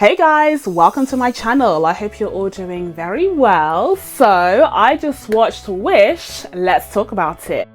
Hey guys, welcome to my channel. I hope you're all doing very well. So I just watched Wish. Let's talk about it.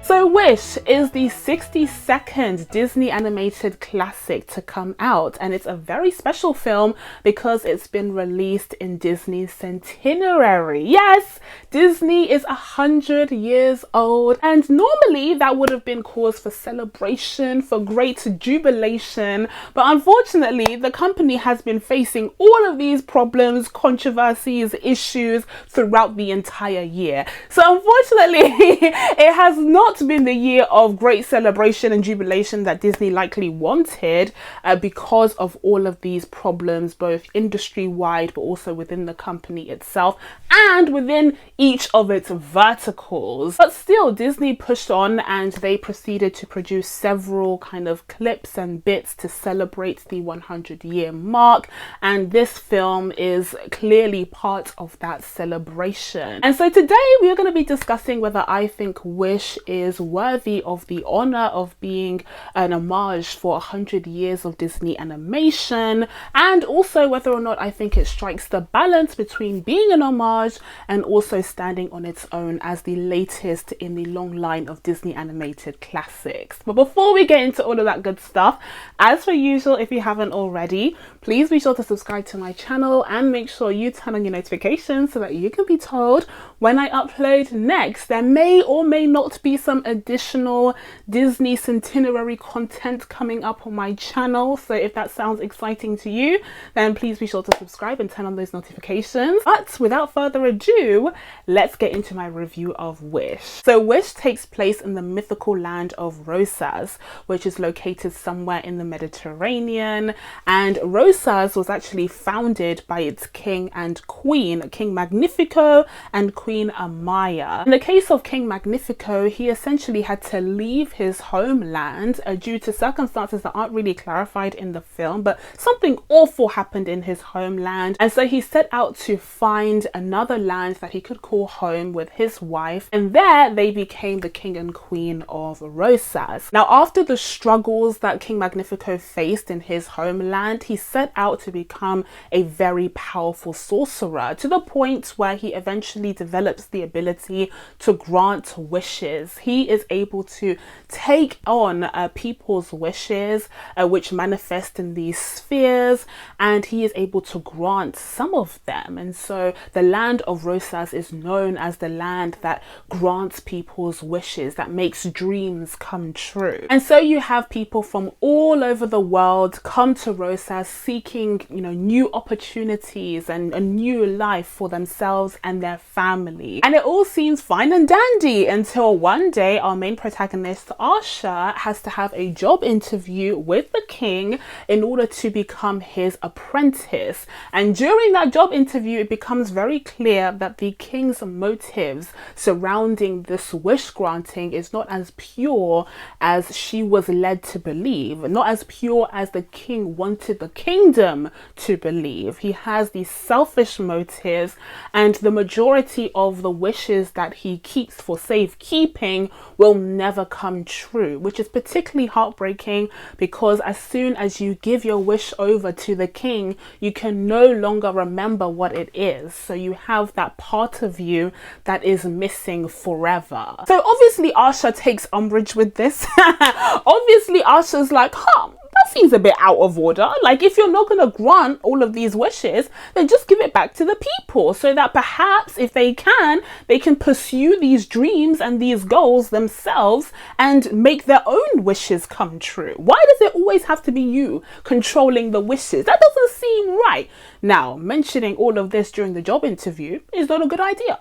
So Wish is the 62nd Disney animated classic to come out, and it's a very special film because it's been released in Disney's centenary. Yes, Disney is 100 years old, and normally that would have been cause for celebration, for great jubilation, but unfortunately the company has been facing all of these problems, controversies, issues throughout the entire year. So unfortunately it has not been the year of great celebration and jubilation that Disney likely wanted because of all of these problems, both industry-wide but also within the company itself and within each of its verticals. But still, Disney pushed on and they proceeded to produce several kind of clips and bits to celebrate the 100-year mark, and this film is clearly part of that celebration. And so today we are going to be discussing whether I think Wish is worthy of the honor of being an homage for 100 years of Disney animation, and also whether or not I think it strikes the balance between being an homage and also standing on its own as the latest in the long line of Disney animated classics. But before we get into all of that good stuff, as per usual, if you haven't already, please be sure to subscribe to my channel and make sure you turn on your notifications so that you can be told when I upload next. There may or may not be some additional Disney centenary content coming up on my channel, so if that sounds exciting to you, then please be sure to subscribe and turn on those notifications. But without further ado, let's get into my review of Wish. So Wish takes place in the mythical land of Rosas, which is located somewhere in the Mediterranean, and Rosas was actually founded by its king and queen, King Magnifico and Queen Amaya. In the case of King Magnifico, he essentially had to leave his homeland due to circumstances that aren't really clarified in the film, but something awful happened in his homeland, and so he set out to find another land that he could call home with his wife, and there they became the king and queen of Rosas. Now, after the struggles that King Magnifico faced in his homeland, he set out to become a very powerful sorcerer, to the point where he eventually develops the ability to grant wishes. He is able to take on people's wishes, which manifest in these spheres, and he is able to grant some of them. And so the land of Rosas is known as the land that grants people's wishes, that makes dreams come true. And so you have people from all over the world come to Rosas seeking, new opportunities and a new life for themselves and their family. And it all seems fine and dandy until one day our main protagonist Asha has to have a job interview with the king in order to become his apprentice. And during that job interview, it becomes very clear that the king's motives surrounding this wish granting is not as pure as she was led to believe, not as pure as the king wanted the kingdom to believe. He has these selfish motives, and the majority of the wishes that he keeps for safekeeping will never come true, which is particularly heartbreaking because as soon as you give your wish over to the king, you can no longer remember what it is. So you have that part of you that is missing forever. So obviously Asha takes umbrage with this. Obviously Asha's like, that seems a bit out of order. Like, if you're not going to grant all of these wishes, then just give it back to the people so that perhaps if they can pursue these dreams and these goals themselves and make their own wishes come true. Why does it always have to be you controlling the wishes? That doesn't seem right. Now, mentioning all of this during the job interview is not a good idea.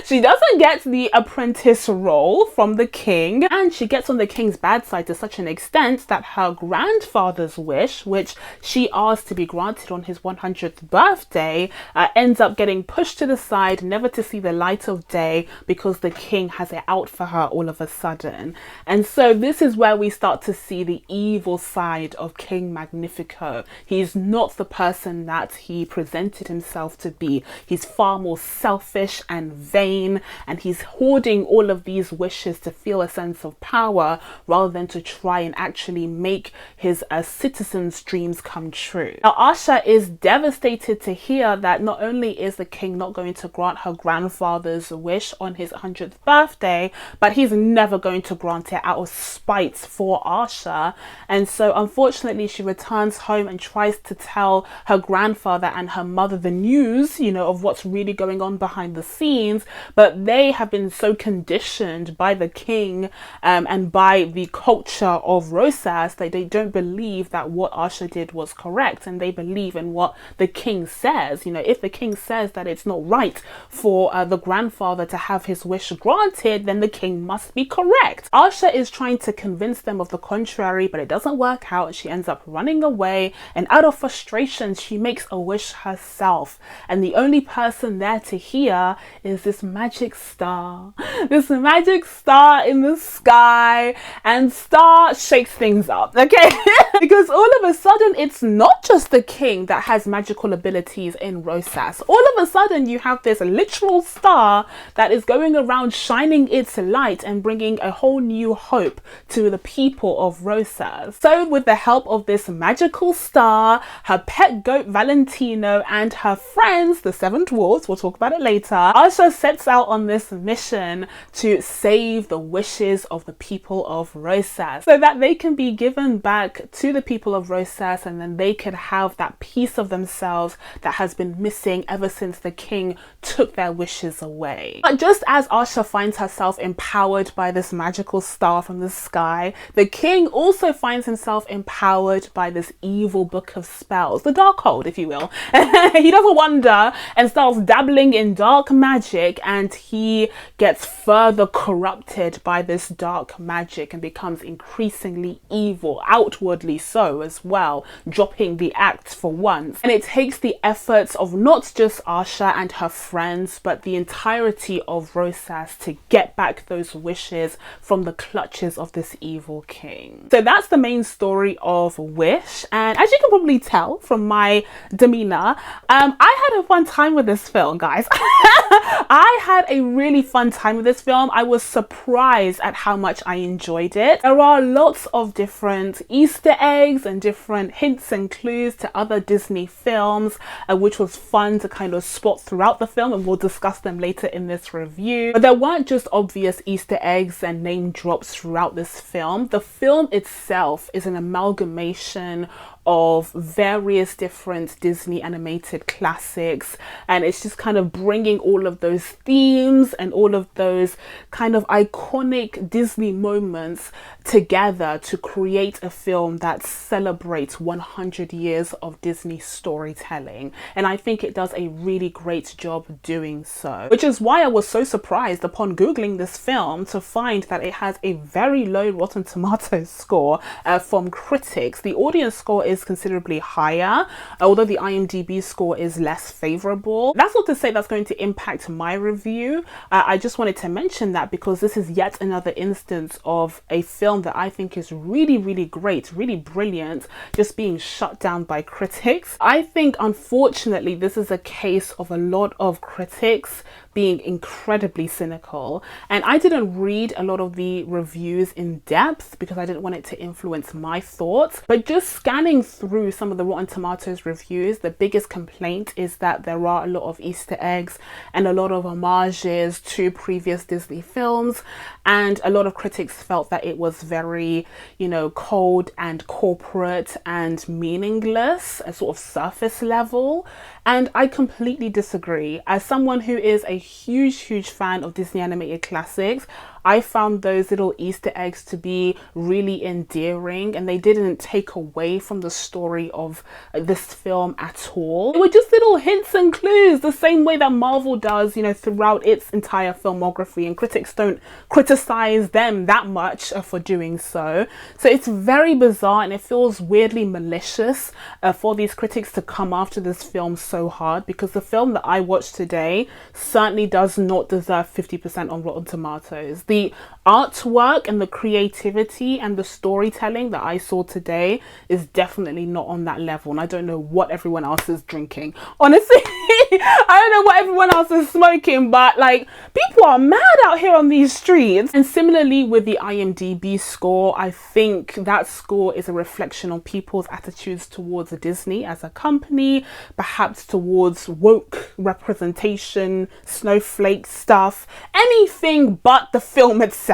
She doesn't get the apprentice role from the king, and she gets on the king's bad side to such an extent that her grandfather's wish, which she asked to be granted on his 100th birthday, ends up getting pushed to the side, never to see the light of day, because the king has it out for her all of a sudden. And so this is where we start to see the evil side of King Magnifico. He's not not the person that he presented himself to be. He's far more selfish and vain, and he's hoarding all of these wishes to feel a sense of power rather than to try and actually make his citizens' dreams come true. Now, Asha is devastated to hear that not only is the king not going to grant her grandfather's wish on his 100th birthday, but he's never going to grant it out of spite for Asha. And so unfortunately she returns home and tries to tell her grandfather and her mother the news, you know, of what's really going on behind the scenes, but they have been so conditioned by the king and by the culture of Rosas that they don't believe that what Asha did was correct, and they believe in what the king says. You know, if the king says that it's not right for the grandfather to have his wish granted, then the king must be correct. Asha is trying to convince them of the contrary, but it doesn't work out. She ends up running away, and out of frustration she makes a wish herself, and the only person there to hear is this magic star. This magic star in the sky, and Star shakes things up, okay? Because all of a sudden it's not just the king that has magical abilities in Rosas. All of a sudden you have this literal star that is going around shining its light and bringing a whole new hope to the people of Rosas. So with the help of this magical star, her pet goat Valentino, and her friends, the 7 dwarves, we'll talk about it later, Asha sets out on this mission to save the wishes of the people of Rosas so that they can be given back to the people of Rosas, and then they can have that piece of themselves that has been missing ever since the king took their wishes away. But just as Asha finds herself empowered by this magical star from the sky, the king also finds himself empowered by this evil book of spells, the Darkhold, if you will. He does a wonder and starts dabbling in dark magic, and he gets further corrupted by this dark magic and becomes increasingly evil, outwardly so as well, dropping the act for once. And it takes the efforts of not just Asha and her friends, but the entirety of Rosas to get back those wishes from the clutches of this evil king. So that's the main story of Wish, and as you can probably tell from my demeanor, I had a fun time with this film, guys. I had a really fun time with this film. I was surprised at how much I enjoyed it. There are lots of different Easter eggs and different hints and clues to other Disney films, which was fun to kind of spot throughout the film, and we'll discuss them later in this review. But there weren't just obvious Easter eggs and name drops throughout this film. The film itself is an amalgamation of various different Disney animated classics, and it's just kind of bringing all of those themes and all of those kind of iconic Disney moments together to create a film that celebrates 100 years of Disney storytelling. And I think it does a really great job doing so, which is why I was so surprised upon Googling this film to find that it has a very low Rotten Tomatoes score from critics. The audience score is considerably higher, although the IMDb score is less favorable. That's not to say that's going to impact my review. I just wanted to mention that because this is yet another instance of a film that I think is really, really great, really brilliant, just being shut down by critics. I think, unfortunately, this is a case of a lot of critics being incredibly cynical, and I didn't read a lot of the reviews in depth because I didn't want it to influence my thoughts. But just scanning through some of the Rotten Tomatoes reviews, the biggest complaint is that there are a lot of Easter eggs and a lot of homages to previous Disney films, and a lot of critics felt that it was very, you know, cold and corporate and meaningless, a sort of surface level. And I completely disagree. As someone who is a huge fan of Disney animated classics, I found those little Easter eggs to be really endearing, and they didn't take away from the story of this film at all. They were just little hints and clues, the same way that Marvel does, you know, throughout its entire filmography, and critics don't criticize them that much for doing so. So it's very bizarre, and it feels weirdly malicious for these critics to come after this film so hard, because the film that I watched today certainly does not deserve 50% on Rotten Tomatoes. The artwork and the creativity and the storytelling that I saw today is definitely not on that level, and I don't know what everyone else is drinking, honestly. I don't know what everyone else is smoking, but like, people are mad out here on these streets. And similarly with the IMDb score, I think that score is a reflection on people's attitudes towards Disney as a company, perhaps towards woke representation, snowflake stuff, anything but the film itself.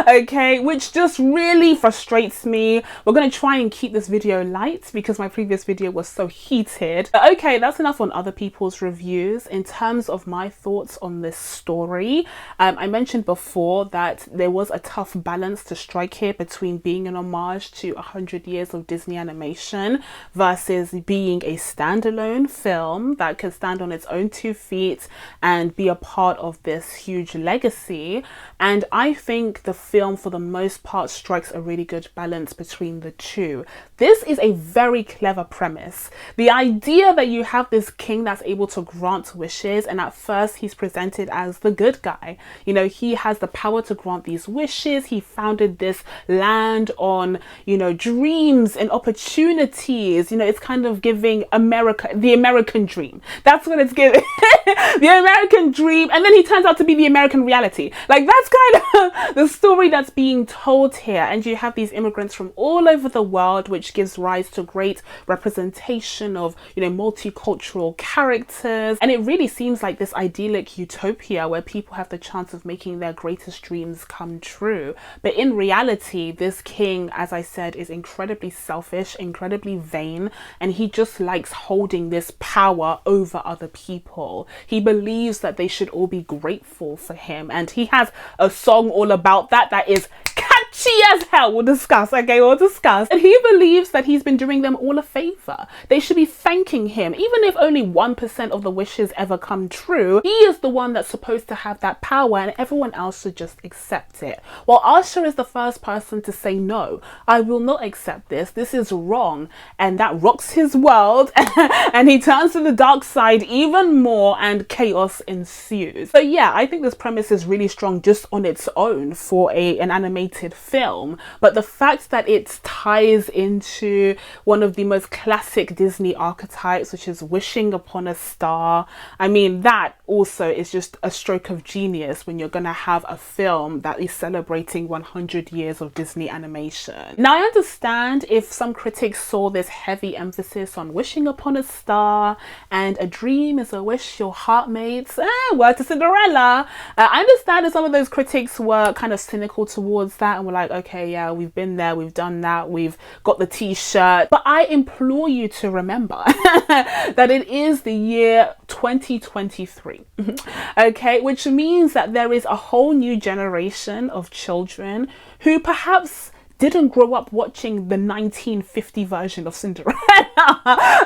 Okay, which just really frustrates me. We're going to try and keep this video light because my previous video was so heated. But okay, that's enough on other people's reviews. In terms of my thoughts on this story, I mentioned before that there was a tough balance to strike here between being an homage to 100 years of Disney animation versus being a standalone film that can stand on its own 2 feet and be a part of this huge legacy. And I think the film for the most part strikes a really good balance between the two. This is a very clever premise. The idea that you have this king that's able to grant wishes, and at first he's presented as the good guy. You know, he has the power to grant these wishes. He founded this land on, you know, dreams and opportunities. You know, it's kind of giving America, the American dream. That's what it's giving. The American dream. And then he turns out to be the American reality. Like, that's kind of the story that's being told here. And you have these immigrants from all over the world, which gives rise to great representation of, you know, multicultural characters. And it really seems like this idyllic utopia where people have the chance of making their greatest dreams come true. But in reality, this king, as I said, is incredibly selfish, incredibly vain, and he just likes holding this power over other people. He believes that they should all be grateful for him, and he has a song all about that that is catchy as hell. We'll discuss, okay, we'll discuss. And he believes that he's been doing them all a favor. They should be thanking him. Even if only 1% of the wishes ever come true, he is the one that's supposed to have that power, and everyone else should just accept it. Well, Asha is the first person to say, no, I will not accept this. This is wrong. And that rocks his world. And he turns to the dark side even more, and chaos ensues. So yeah, I think this premise is really strong just on its own for an animated film, but the fact that it ties into one of the most classic Disney archetypes, which is wishing upon a star, I mean, that also is just a stroke of genius when you're gonna have a film that is celebrating 100 years of Disney animation. Now, I understand if some critics saw this heavy emphasis on wishing upon a star and a dream is a wish your heart makes, word to Cinderella. I understand that some of those critics were kind of cynical towards that and were like, okay, yeah, we've been there, we've done that, we've got the t-shirt. But I implore you to remember that it is the year 2023, okay, which means that there is a whole new generation of children who perhaps didn't grow up watching the 1950 version of Cinderella,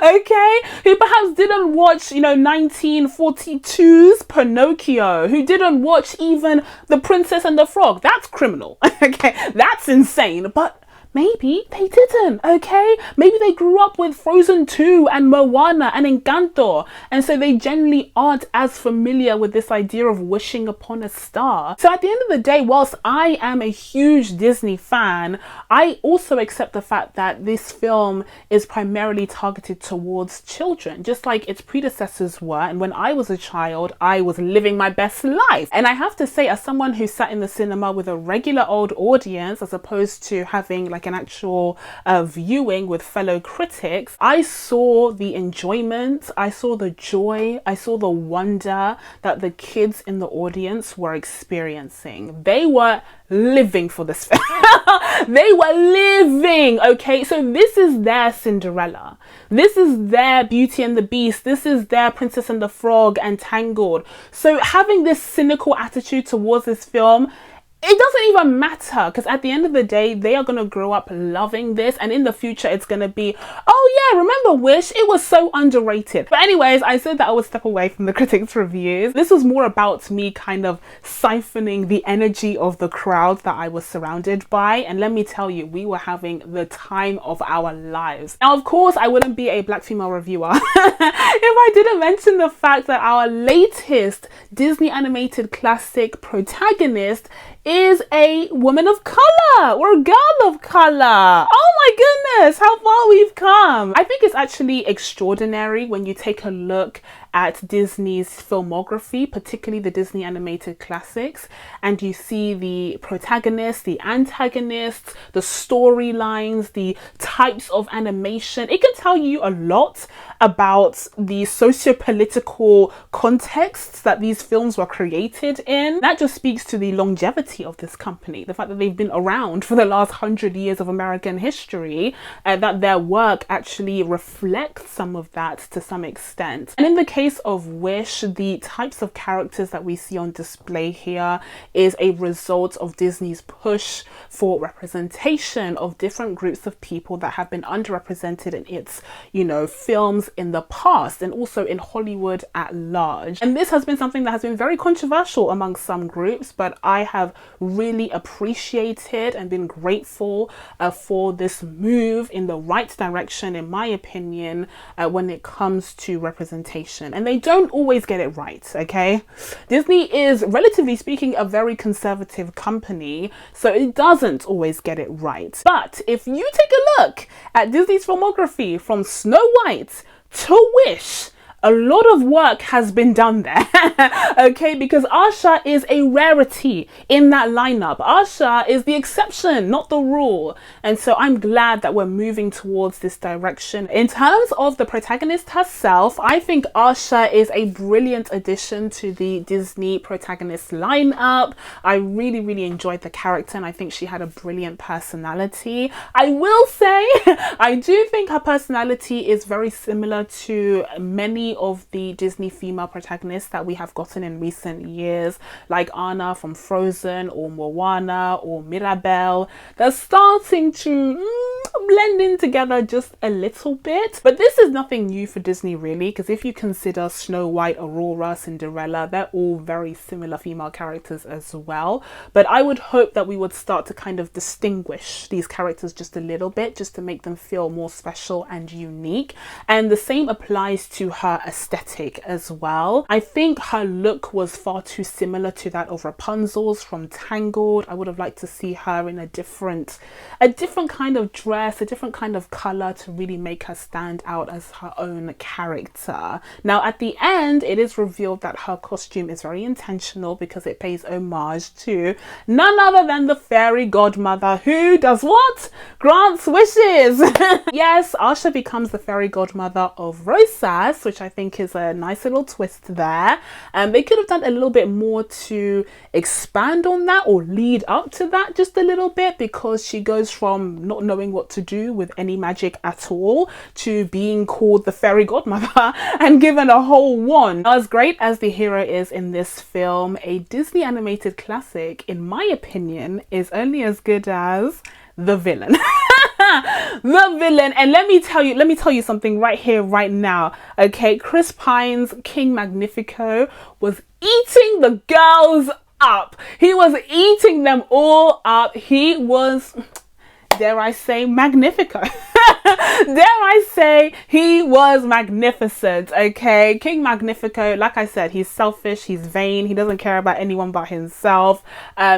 okay? Who perhaps didn't watch, you know, 1942's Pinocchio, who didn't watch even The Princess and the Frog. That's criminal, okay? That's insane, but maybe they didn't, okay? Maybe they grew up with Frozen 2 and Moana and Encanto, and so they generally aren't as familiar with this idea of wishing upon a star. So at the end of the day, whilst I am a huge Disney fan, I also accept the fact that this film is primarily targeted towards children, just like its predecessors were. And when I was a child, I was living my best life. And I have to say, as someone who sat in the cinema with a regular old audience, as opposed to having like an actual viewing with fellow critics, I saw the enjoyment, I saw the joy, I saw the wonder that the kids in the audience were experiencing. They were living for this film. They were living, okay? So this is their Cinderella. This is their Beauty and the Beast. This is their Princess and the Frog and Tangled. So having this cynical attitude towards this film, it doesn't even matter, because at the end of the day, they are going to grow up loving this, and in the future it's going to be, oh yeah, remember Wish? It was so underrated. But anyways, I said that I would step away from the critics' reviews. This was more about me kind of siphoning the energy of the crowd that I was surrounded by, and let me tell you, we were having the time of our lives. Now, of course, I wouldn't be a black female reviewer if I didn't mention the fact that our latest Disney animated classic protagonist is a woman of color, or a girl of color. Oh my goodness, how far we've come. I think it's actually extraordinary when you take a look at Disney's filmography, particularly the Disney animated classics, and you see the protagonists, the antagonists, the storylines, the types of animation. It can tell you a lot about the socio-political contexts that these films were created in. That just speaks to the longevity of this company, the fact that they've been around for the last 100 years of American history, that their work actually reflects some of that to some extent. And in the case of Wish, the types of characters that we see on display here is a result of Disney's push for representation of different groups of people that have been underrepresented in its, films in the past, and also in Hollywood at large. And this has been something that has been very controversial among some groups, but I have really appreciated and been grateful for this move in the right direction, in my opinion, when it comes to representation. And they don't always get it right, okay? Disney is, relatively speaking, a very conservative company, so it doesn't always get it right. But if you take a look at Disney's filmography from Snow White to Wish, a lot of work has been done there, okay? Because Asha is a rarity in that lineup. Asha is the exception, not the rule. And so I'm glad that we're moving towards this direction. In terms of the protagonist herself, I think Asha is a brilliant addition to the Disney protagonist lineup. I really, really enjoyed the character, and I think she had a brilliant personality. I will say, I do think her personality is very similar to many of the Disney female protagonists that we have gotten in recent years, like Anna from Frozen, or Moana, or Mirabelle. They're starting to blend in together just a little bit, but this is nothing new for Disney really, because if you consider Snow White, Aurora, Cinderella, they're all very similar female characters as well. But I would hope that we would start to kind of distinguish these characters just a little bit, just to make them feel more special and unique. And the same applies to her aesthetic as well. I think her look was far too similar to that of Rapunzel's from Tangled. I would have liked to see her in a different kind of dress, a different kind of color, to really make her stand out as her own character. Now at the end, it is revealed that her costume is very intentional, because it pays homage to none other than the fairy godmother, who does what? Grants wishes. Yes, Asha becomes the fairy godmother of Rosas, which I think is a nice little twist there. They could have done a little bit more to expand on that, or lead up to that just a little bit, because she goes from not knowing what to do with any magic at all to being called the fairy godmother and given a whole wand. As great as the hero is in this film, a Disney animated classic, in my opinion, is only as good as the villain. The villain. And let me tell you something right here, right now, okay? Chris Pine's King Magnifico was eating the girls up. He was eating them all up. He was, dare I say, Magnifico. Dare I say, he was magnificent, okay? King Magnifico, like I said, he's selfish, he's vain, he doesn't care about anyone but himself.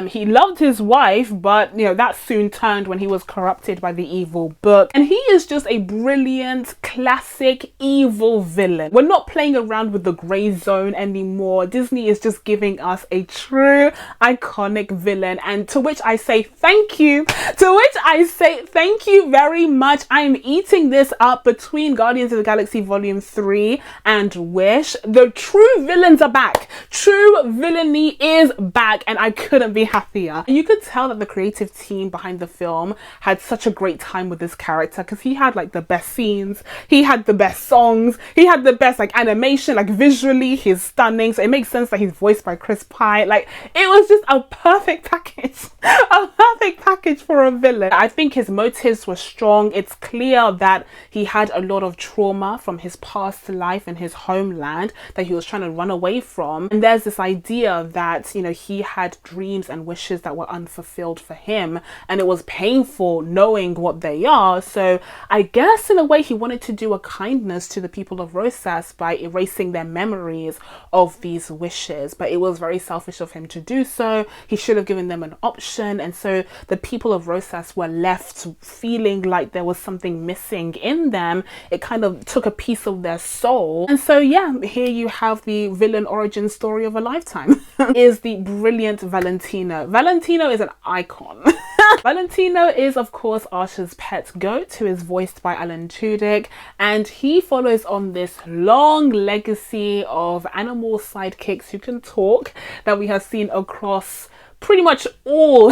He loved his wife, but that soon turned when he was corrupted by the evil book. And he is just a brilliant, classic evil villain. We're not playing around with the grey zone anymore. Disney is just giving us a true, iconic villain, and to which I say thank you. To which I say thank you very much. I'm eating this up between Guardians of the Galaxy Volume 3 and Wish. The true villains are back. True villainy is back, and I couldn't be happier. You could tell that the creative team behind the film had such a great time with this character, because he had like the best scenes, he had the best songs, he had the best like animation, like visually he's stunning, so it makes sense that he's voiced by Chris Pine. Like, it was just a perfect package. A perfect package for a villain. I think his motives were strong. It's clear that he had a lot of trauma from his past life in his homeland that he was trying to run away from, and there's this idea that, you know, he had dreams and wishes that were unfulfilled for him, and it was painful knowing what they are. So I guess in a way he wanted to do a kindness to the people of Rosas by erasing their memories of these wishes, but it was very selfish of him to do so. He should have given them an option, and so the people of Rosas were left feeling like there was something missing in them. It kind of took a piece of their soul, and so yeah, here you have the villain origin story of a lifetime. Is the brilliant Valentino. Valentino is an icon. Valentino is of course Asha's pet goat, who is voiced by Alan Tudyk, and he follows on this long legacy of animal sidekicks who can talk that we have seen across pretty much all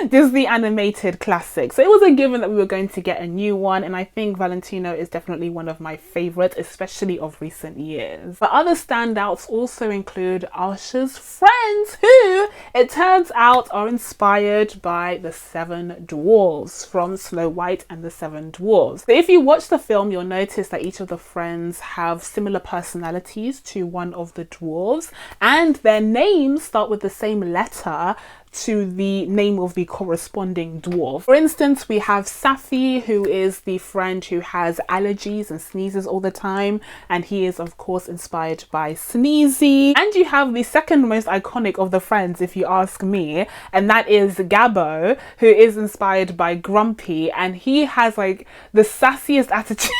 Disney animated classics. So it was a given that we were going to get a new one, and I think Valentino is definitely one of my favorites, especially of recent years. But other standouts also include Asha's friends, who it turns out are inspired by the 7 dwarves from Snow White and the 7 Dwarves. So if you watch the film, you'll notice that each of the friends have similar personalities to one of the dwarves, and their names start with the same letter to the name of the corresponding dwarf. For instance, we have Safi, who is the friend who has allergies and sneezes all the time, and he is of course inspired by Sneezy. And you have the second most iconic of the friends, if you ask me, and that is Gabbo, who is inspired by Grumpy, and he has like the sassiest attitude.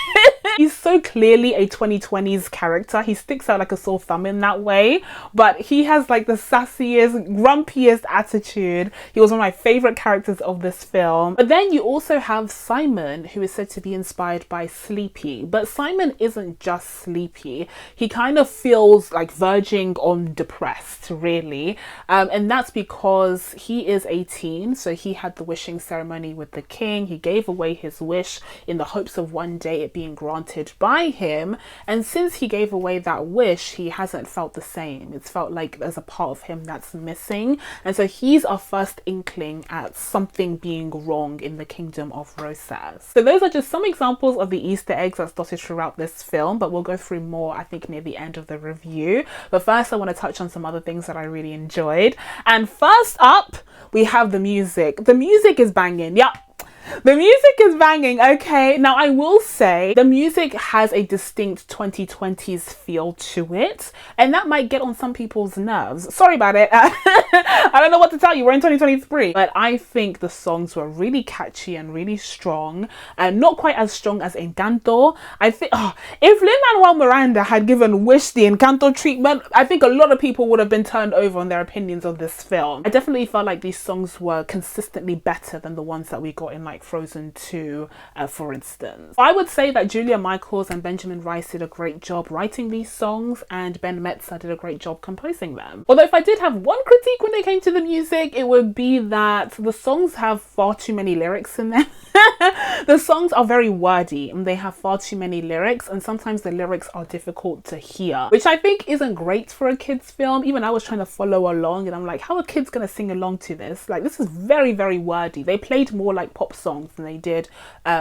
He's so clearly a 2020s character. He sticks out like a sore thumb in that way, but he has like the sassiest, grumpiest attitude. He was one of my favorite characters of this film. But then you also have Simon, who is said to be inspired by Sleepy, but Simon isn't just sleepy. He kind of feels like verging on depressed, really, and that's because he is 18, so he had the wishing ceremony with the king. He gave away his wish in the hopes of one day it being granted by him, and since he gave away that wish, he hasn't felt the same. It's felt like there's a part of him that's missing, and so he's our first inkling at something being wrong in the kingdom of Rosas. So those are just some examples of the Easter eggs that's dotted throughout this film, but we'll go through more I think near the end of the review. But first I want to touch on some other things that I really enjoyed, and first up we have the music. The music is banging. Yep. The music is banging, okay? Now, I will say the music has a distinct 2020s feel to it, and that might get on some people's nerves. Sorry about it. I don't know what to tell you. We're in 2023. But I think the songs were really catchy and really strong, and not quite as strong as Encanto. I think if Lin-Manuel Miranda had given Wish the Encanto treatment, I think a lot of people would have been turned over on their opinions of this film. I definitely felt like these songs were consistently better than the ones that we got in like Frozen 2, for instance. I would say that Julia Michaels and Benjamin Rice did a great job writing these songs, and Ben Metzer did a great job composing them. Although if I did have one critique when it came to the music, it would be that the songs have far too many lyrics in them. The songs are very wordy and they have far too many lyrics, and sometimes the lyrics are difficult to hear, which I think isn't great for a kids film. Even I was trying to follow along and I'm like, how are kids gonna sing along to this? Like, this is very, very wordy. They played more like pop songs than they did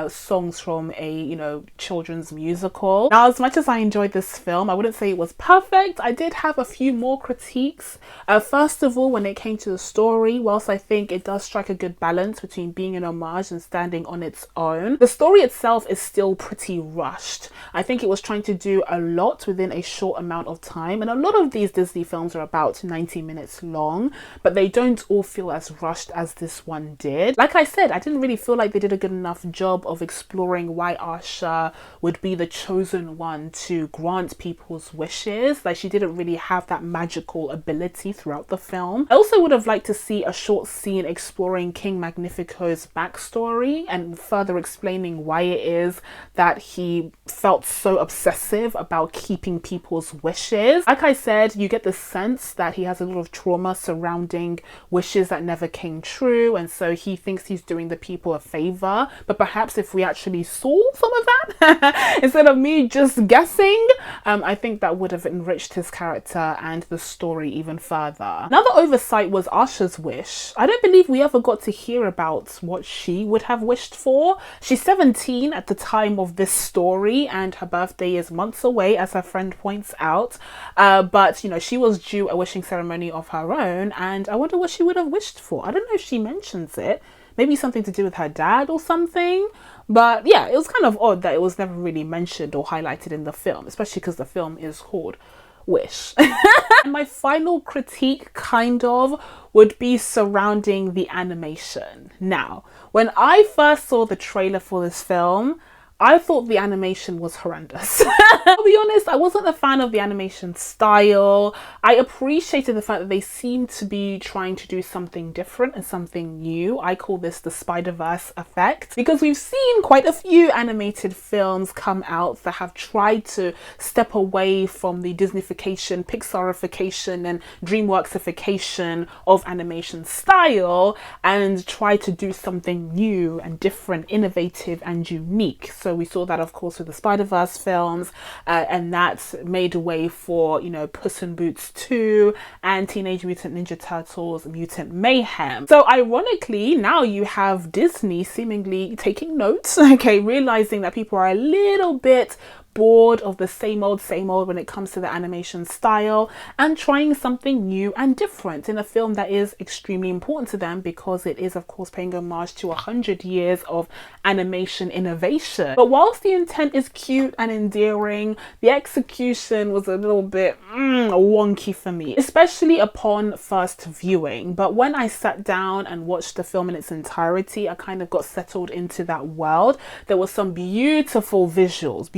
songs from a, you know, children's musical. Now, as much as I enjoyed this film, I wouldn't say it was perfect. I did have a few more critiques. First of all, when it came to the story, whilst I think it does strike a good balance between being an homage and standing on its own, the story itself is still pretty rushed. I think it was trying to do a lot within a short amount of time, and a lot of these Disney films are about 90 minutes long, but they don't all feel as rushed as this one did. Like I said, I didn't really feel like they did a good enough job of exploring why Asha would be the chosen one to grant people's wishes. Like, she didn't really have that magical ability throughout the film. I also would have liked to see a short scene exploring King Magnifico's backstory and further explaining why it is that he felt so obsessive about keeping people's wishes. Like I said, you get the sense that he has a lot of trauma surrounding wishes that never came true, and so he thinks he's doing the people a favor. But perhaps if we actually saw some of that instead of me just guessing, I think that would have enriched his character and the story even further. Another oversight was Asha's wish. I don't believe we ever got to hear about what she would have wished for. She's 17 at the time of this story, and her birthday is months away, as her friend points out. But, you know, she was due a wishing ceremony of her own, and I wonder what she would have wished for. I don't know if she mentions it. Maybe something to do with her dad or something. But yeah, it was kind of odd that it was never really mentioned or highlighted in the film, especially because the film is called Wish. And my final critique kind of would be surrounding the animation. Now, when I first saw the trailer for this film, I thought the animation was horrendous. I'll be honest, I wasn't a fan of the animation style. I appreciated the fact that they seemed to be trying to do something different and something new. I call this the Spider-Verse effect, because we've seen quite a few animated films come out that have tried to step away from the Disneyfication, Pixarification and DreamWorksification of animation style and try to do something new and different, innovative and unique. So we saw that, of course, with the Spider-Verse films, and that made way for, you know, Puss in Boots 2 and Teenage Mutant Ninja Turtles Mutant Mayhem. So ironically, now you have Disney seemingly taking notes, okay, realizing that people are a little bit bored of the same old when it comes to the animation style, and trying something new and different in a film that is extremely important to them, because it is, of course, paying homage to 100 years of animation innovation. But whilst the intent is cute and endearing, the execution was a little bit wonky for me, especially upon first viewing. But when I sat down and watched the film in its entirety, I kind of got settled into that world. There were some beautiful visuals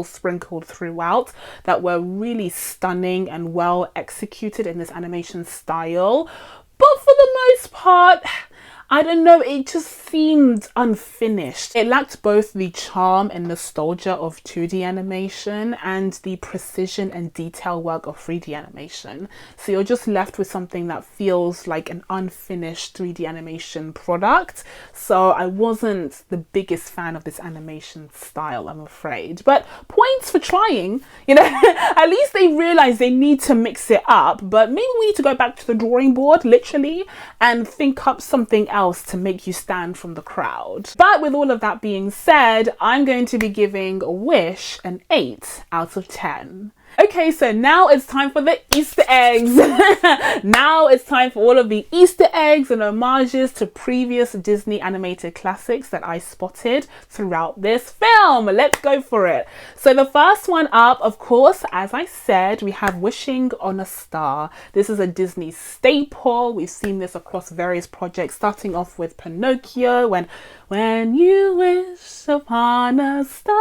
sprinkled throughout that were really stunning and well executed in this animation style. But for the most part, I don't know, it just seemed unfinished. It lacked both the charm and nostalgia of 2D animation and the precision and detail work of 3D animation. So you're just left with something that feels like an unfinished 3D animation product. So I wasn't the biggest fan of this animation style, I'm afraid. But points for trying, you know, at least they realize they need to mix it up. But maybe we need to go back to the drawing board, literally, and think up something else to make you stand from the crowd. But with all of that being said, I'm going to be giving Wish an 8 out of 10. Okay, so now it's time for the Easter eggs. Now it's time for all of the Easter eggs and homages to previous Disney animated classics that I spotted throughout this film. Let's go for it. So the first one up, of course, as I said, we have Wishing on a Star. This is a Disney staple. We've seen this across various projects, starting off with Pinocchio, when you wish upon a star.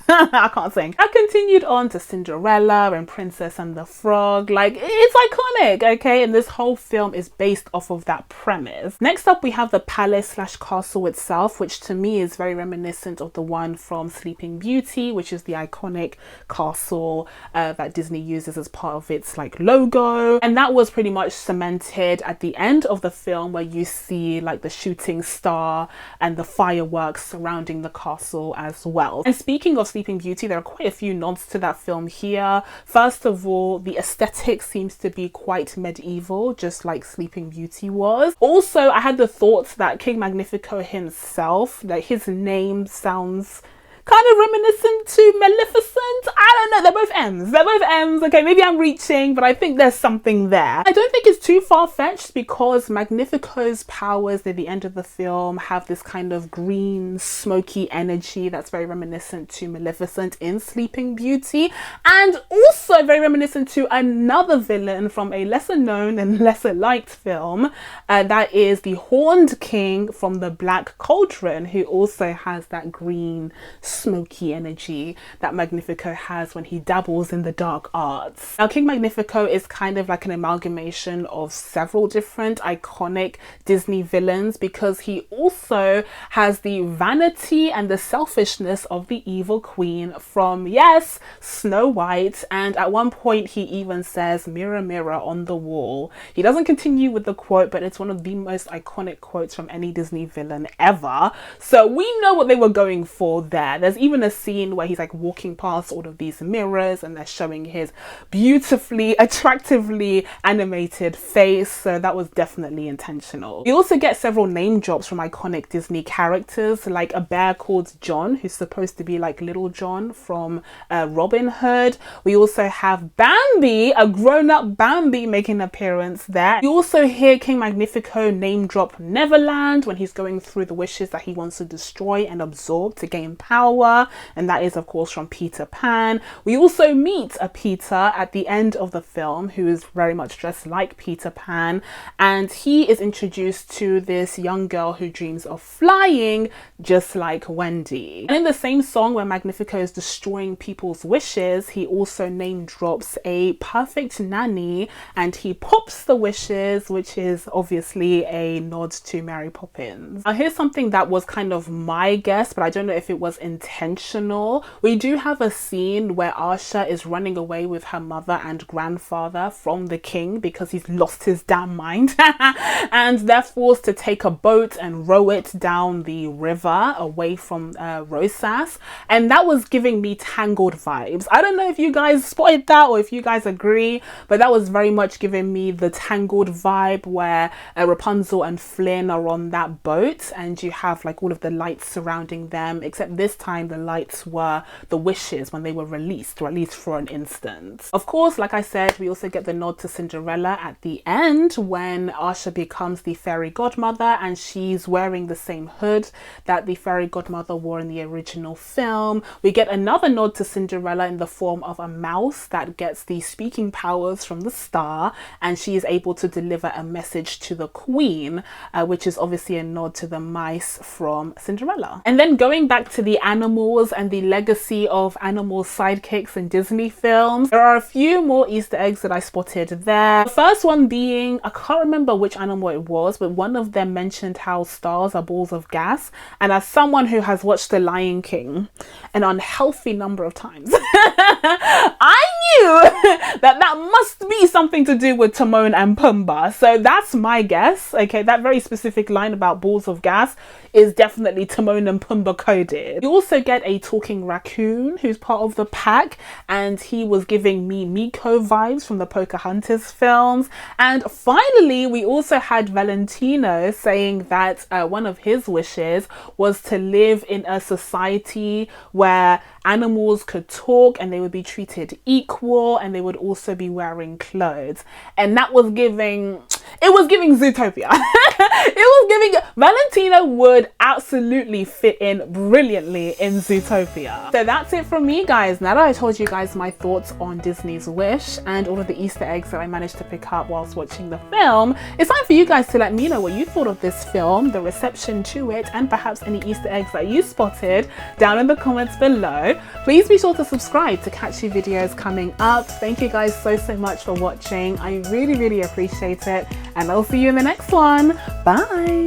I can't sing. I continued on to Cinderella and Princess and the Frog. Like, it's iconic, okay? And this whole film is based off of that premise. Next up, we have the palace/castle itself, which to me is very reminiscent of the one from Sleeping Beauty, which is the iconic castle that Disney uses as part of its like logo. And that was pretty much cemented at the end of the film, where you see like the shooting star and the fireworks surrounding the castle as well. And speaking of Sleeping Beauty, there are quite a few nods to that film here. First of all, the aesthetic seems to be quite medieval, just like Sleeping Beauty was. Also, I had the thought that King Magnifico himself, that his name sounds kind of reminiscent to Maleficent. I don't know, they're both M's. Okay, maybe I'm reaching, but I think there's something there. I don't think it's too far-fetched, because Magnifico's powers near the end of the film have this kind of green, smoky energy that's very reminiscent to Maleficent in Sleeping Beauty, and also very reminiscent to another villain from a lesser known and lesser liked film, that is the Horned King from the Black Cauldron, who also has that green, smoky energy that Magnifico has when he dabbles in the dark arts. Now, King Magnifico is kind of like an amalgamation of several different iconic Disney villains, because he also has the vanity and the selfishness of the evil queen from, yes, Snow White. And at one point he even says, "Mirror, mirror on the wall." He doesn't continue with the quote, but it's one of the most iconic quotes from any Disney villain ever. So we know what they were going for there. There's even a scene where he's like walking past all of these mirrors and they're showing his beautifully, attractively animated face. So that was definitely intentional. We also get several name drops from iconic Disney characters, like a bear called John, who's supposed to be like Little John from Robin Hood. We also have Bambi, a grown-up Bambi, making an appearance there. You also hear King Magnifico name drop Neverland when he's going through the wishes that he wants to destroy and absorb to gain power, and that is of course from Peter Pan. We also meet a Peter at the end of the film who is very much dressed like Peter Pan, and he is introduced to this young girl who dreams of flying just like Wendy. And in the same song where Magnifico is destroying people's wishes, he also name drops a perfect nanny and he pops the wishes, which is obviously a nod to Mary Poppins. Now here's something that was kind of my guess, but I don't know if it was intentional. We do have a scene where Asha is running away with her mother and grandfather from the king because he's lost his damn mind and they're forced to take a boat and row it down the river away from Rosas, and that was giving me Tangled vibes. I don't know if you guys spotted that or if you guys agree, but that was very much giving me the Tangled vibe where Rapunzel and Flynn are on that boat and you have like all of the lights surrounding them, except this time the lights were the wishes when they were released, or at least for an instant. Of course, like I said, we also get the nod to Cinderella at the end when Asha becomes the fairy godmother and she's wearing the same hood that the fairy godmother wore in the original film. We get another nod to Cinderella in the form of a mouse that gets the speaking powers from the star, and she is able to deliver a message to the queen, which is obviously a nod to the mice from Cinderella. And then going back to the animals and the legacy of animal sidekicks in Disney films, there are a few more Easter eggs that I spotted there. The first one being, I can't remember which animal it was, but one of them mentioned how stars are balls of gas, and as someone who has watched The Lion King an unhealthy number of times, I knew that must be something to do with Timon and Pumbaa. So that's my guess. Okay, that very specific line about balls of gas is definitely Timon and Pumbaa coded. You also get a talking raccoon who's part of the pack, and he was giving me Miko vibes from the Pocahontas films. And finally, we also had Valentino saying that one of his wishes was to live in a society where animals could talk and they would be treated equal and they would also be wearing clothes. And that was giving, it was giving Zootopia. It was giving, Valentino would absolutely fit in brilliantly in Zootopia. So that's it from me, guys. Now that I told you guys my thoughts on Disney's Wish and all of the Easter eggs that I managed to pick up whilst watching the film, it's time for you guys to let me know what you thought of this film, the reception to it, and perhaps any Easter eggs that you spotted down in the comments below. Please be sure to subscribe to catch new videos coming up. Thank you guys so much for watching. I really appreciate it, and I'll see you in the next one. Bye.